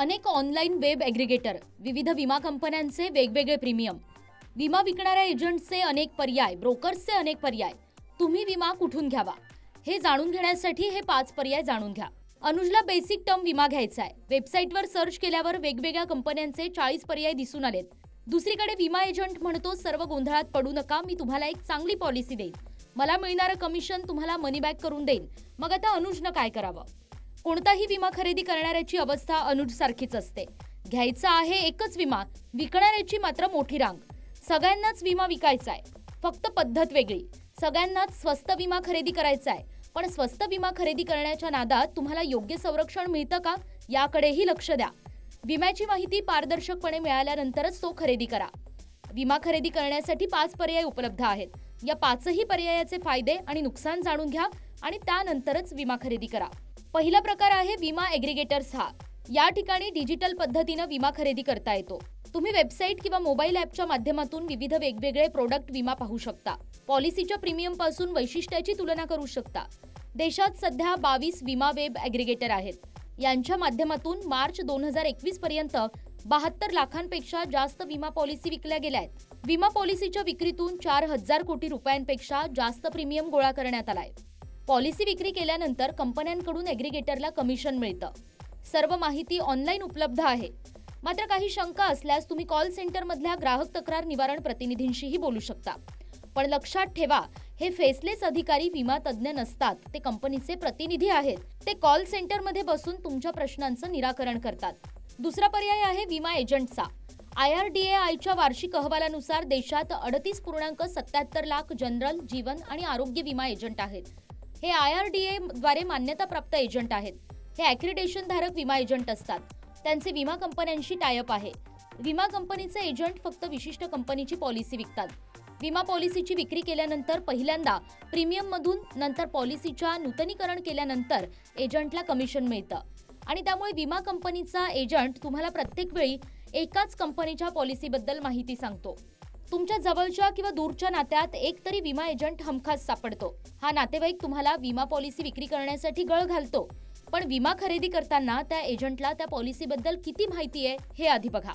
अनेक online web aggregator, विविध विमा कंपन्यांचे वेगवेगळे प्रीमियम, विमा विकणाऱ्या एजंट्सचे अनेक पर्याय, ब्रोकर्सचे अनेक पर्याय. तुम्ही विमा कुठून घ्यावा हे जाणून घेण्यासाठी हे 5 पर्याय जाणून घ्या. अनुजला बेसिक टर्म विमा घ्यायचा आहे. वेबसाईटवर सर्च केल्यावर वेगवेगळ्या कंपन्यांचे 40 पर्याय दिसून आलेत. दुसरीकडे विमा एजंट म्हणतो सर्व गोंधळात पडू नका, मी तुम्हाला एक चांगली पॉलिसी देईन, मला मिळणारं कमिशन तुम्हाला मनी बॅक करून देईन. मग आता अनुजनं काय करावं? कोणताही विमा खरेदी करणाऱ्याची अवस्था अनुज सारखीच असते. घ्यायचा आहे एकच विमा, विकणाऱ्याची मात्र मोठी रांग. सगळ्यांनाच विमा विकायचा आहे, फक्त पद्धत वेगळी. सगळ्यांनाच स्वस्त विमा खरेदी करायचा आहे, पण स्वस्त विमा खरेदी करण्याच्या नादात तुम्हाला योग्य संरक्षण मिळतं का याकडेही लक्ष द्या. विम्याची माहिती पारदर्शकपणे मिळाल्यानंतरच तो खरेदी करा. विमा खरेदी करण्यासाठी 5 पर्याय उपलब्ध आहेत. या 5ही पर्यायाचे फायदे आणि नुकसान जाणून घ्या आणि त्यानंतरच विमा खरेदी करा. पहिला प्रकार आहे विमा ॲग्रिगेटर्स. या ठिकाणी डिजिटल पद्धतीने विमा खरेदी करता येतो. तुम्ही वेबसाईट किंवा मोबाईल ॲपच्या माध्यमातून विविध वेगवेगळे प्रोडक्ट विमा पाहू शकता. पॉलिसीच्या प्रीमियम पासून वैशिष्ट्याची तुलना करू शकता. देशात सध्या 22 विमा वेब ॲग्रिगेटर आहेत. यांच्या माध्यमातून मार्च 2021 पर्यंत 72 लाखांपेक्षा जास्त विमा पॉलिसी विकल्या गेल्या आहेत. विमा पॉलिसीच्या विक्रीतून 4,000 कोटी रुपयांपेक्षा जास्त प्रीमियम गोळा करण्यात आलाय. पॉलिसी विक्री केल्यानंतर कंपन्यांकडून ॲग्रिगेटरला कमिशन मिळतं. सर्व माहिती ऑनलाईन उपलब्ध आहे. मात्र काही शंका असल्यास तुम्ही कॉल सेंटरमधल्या ग्राहक तक्रार निवारण प्रतिनिधींशीही बोलू शकता. पण लक्षात ठेवा, हे फेसलेस अधिकारी विमा तज्ज्ञ नसतात, ते कंपनीचे प्रतिनिधी आहेत. ते कॉल सेंटरमध्ये बसून तुमच्या प्रश्नांचं निराकरण करतात. दुसरा पर्याय आहे विमा एजंटचा. IRDAIच्या वार्षिक अहवालानुसार देशात 38.77 लाख जनरल, जीवन आणि आरोग्य विमा एजंट आहेत. हे IRDA द्वारे मान्यताप्राप्त एजंट आहेत. हे ॲक्रिडेशन धारक विमा एजंट असतात. त्यांचे विमा कंपन्यांशी टायअप आहे. विमा कंपनीचे एजंट फक्त विशिष्ट कंपनीची पॉलिसी विकतात. विमा पॉलिसीची विक्री केल्यानंतर पहिल्यांदा प्रीमियममधून, नंतर पॉलिसीच्या नूतनीकरण केल्यानंतर एजंटला कमिशन मिळतं. आणि त्यामुळे विमा कंपनीचा एजंट तुम्हाला प्रत्येक वेळी एकाच कंपनीच्या पॉलिसीबद्दल माहिती सांगतो. तुमच्या जवळच्या किंवा दूरच्या नात्यात एकतरी विमा एजंट हमखास सापडतो. हा नातेवाईक तुम्हाला विमा पॉलिसी विक्री करण्यासाठी गळ घालतो. पण विमा खरेदी करताना त्या एजंटला त्या पॉलिसीबद्दल किती माहिती आहे हे आधी बघा.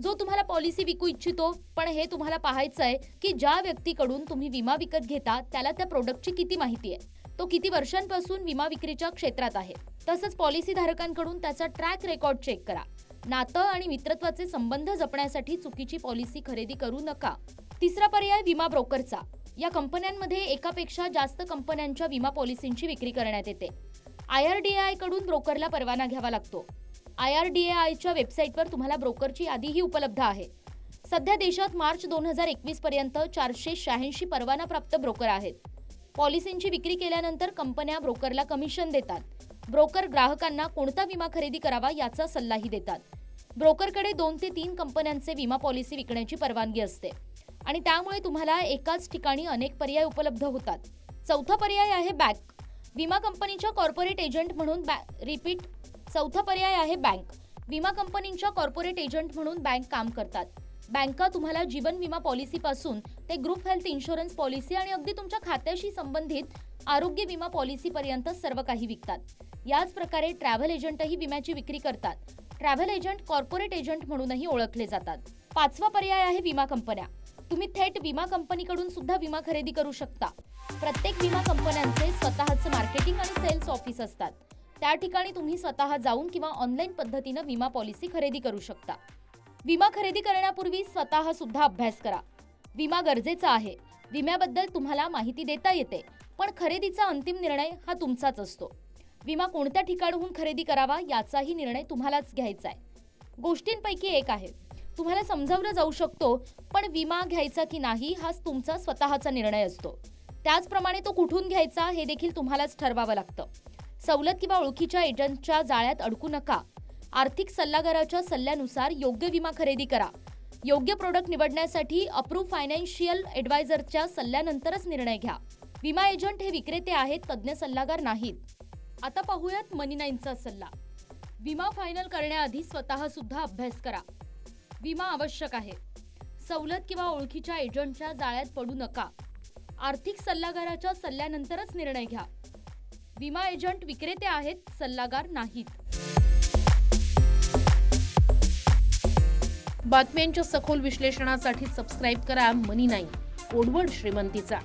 जो तुम्हाला पॉलिसी विकू इच्छितो, पण हे तुम्हाला पाहायचं आहे की ज्या व्यक्तीकडून तुम्ही विमा विकत घेता त्याला त्या प्रोडक्टची किती माहिती आहे, तो किती वर्षांपासून विमा विक्रीच्या क्षेत्रात आहे. तसंच पॉलिसी धारकांकडून त्याचा ट्रॅक रेकॉर्ड चेक करा. नातं आणि मित्रत्वाचे संबंध जपण्यासाठी चुकीची पॉलिसी खरेदी करू नका. तिसरा पर्याय विमा ब्रोकरचा. या कंपन्यांमध्ये एकापेक्षा जास्त कंपन्यांच्या विमा पॉलिसींची विक्री करण्यात येते. IRDAI कडून ब्रोकरला परवाना घ्यावा लागतो. IRDAIच्या वेबसाईटवर तुम्हाला ब्रोकरची यादीही उपलब्ध आहे. सध्या देशात मार्च 2021 पर्यंत 486 परवानाप्राप्त ब्रोकर आहेत. पॉलिसींची विक्री केल्यानंतर कंपन्या ब्रोकरला कमिशन देतात. ब्रोकर ग्राहकांना कोणता विमा खरेदी करावा याचा सल्लाही देतात. ब्रोकरकडे 2 ते 3 कंपन्यांचे विमा पॉलिसी विकण्याची परवानगी असते आणि त्यामुळे तुम्हाला एकाच ठिकाणी अनेक पर्याय उपलब्ध होतात. चौथा पर्याय आहे बँक. विमा कंपनीच्या कॉर्पोरेट एजंट म्हणून चौथा पर्याय आहे बँक. विमा कंपनीच्या कॉर्पोरेट एजंट म्हणून बँक काम करतात. बँका तुम्हाला जीवन विमा पॉलिसीपासून ते ग्रुप हेल्थ इन्शुरन्स पॉलिसी आणि अगदी तुमच्या खात्याशी संबंधित आरोग्य विमा पॉलिसीपर्यंत सर्व काही विकतात. याच प्रकारे ट्रॅव्हल एजंटही विम्याची विक्री करतात. ट्रॅव्हल एजंट कॉर्पोरेट एजंट म्हणूनही ओळखले जातात. 5वा पर्याय आहे विमा कंपन्या. तुम्ही थेट विमा कंपनीकडून सुद्धा विमा खरेदी करू शकता. प्रत्येक विमा कंपन्यांचे स्वतःचे मार्केटिंग आणि सेल्स ऑफिस असतात. त्या ठिकाणी तुम्ही स्वतः जाऊन किंवा ऑनलाईन पद्धतीने विमा पॉलिसी खरेदी करू शकता. विमा खरेदी करण्यापूर्वी स्वतः सुद्धा अभ्यास करा. विमा गरजेचा आहे. विम्याबद्दल तुम्हाला माहिती देता येते, पण खरेदीचा अंतिम निर्णय हा तुमचाच असतो. विमा कोणत्या ठिकाणाहून खरेदी करावा याचाही निर्णय तुम्हालाच घ्यायचा आहे. गोष्टींपैकी एक आहे, तुम्हाला समजावलं जाऊ शकतो, पण विमा घ्यायचा की नाही हा तुमचा स्वतःचा निर्णय असतो. त्याचप्रमाणे तो कुठून घ्यायचा हे देखील तुम्हालाच ठरवावं लागतं. सवलत किंवा ओळखीच्या एजंटच्या जाळ्यात अडकू नका. आर्थिक सल्लागाराच्या सल्ल्यानुसार योग्य विमा खरेदी करा. योग्य प्रोडक्ट निवडण्यासाठी अप्रूव्ह फायनान्शियल ॲडवायझरच्या सल्ल्यानंतरच निर्णय घ्या. विमा एजंट हे विक्रेते आहेत, तज्ज्ञ सल्लागार नाहीत. आता पाहूयात मनी 9चा सल्ला. विमा फायनल करण्याआधी स्वतः सुद्धा अभ्यास करा. विमा आवश्यक आहे. सवलत किंवा ओळखीच्या एजंटच्या जाळ्यात पडू नका. आर्थिक सल्लागाराच्या सल्ल्यानंतरच निर्णय घ्या. विमा एजंट विक्रेते आहेत, सल्लागार नाहीत. बातम्यांच्या सखोल विश्लेषणासाठी सबस्क्राईब करा मनी 9 कोडवर्ड श्रीमंतीचा.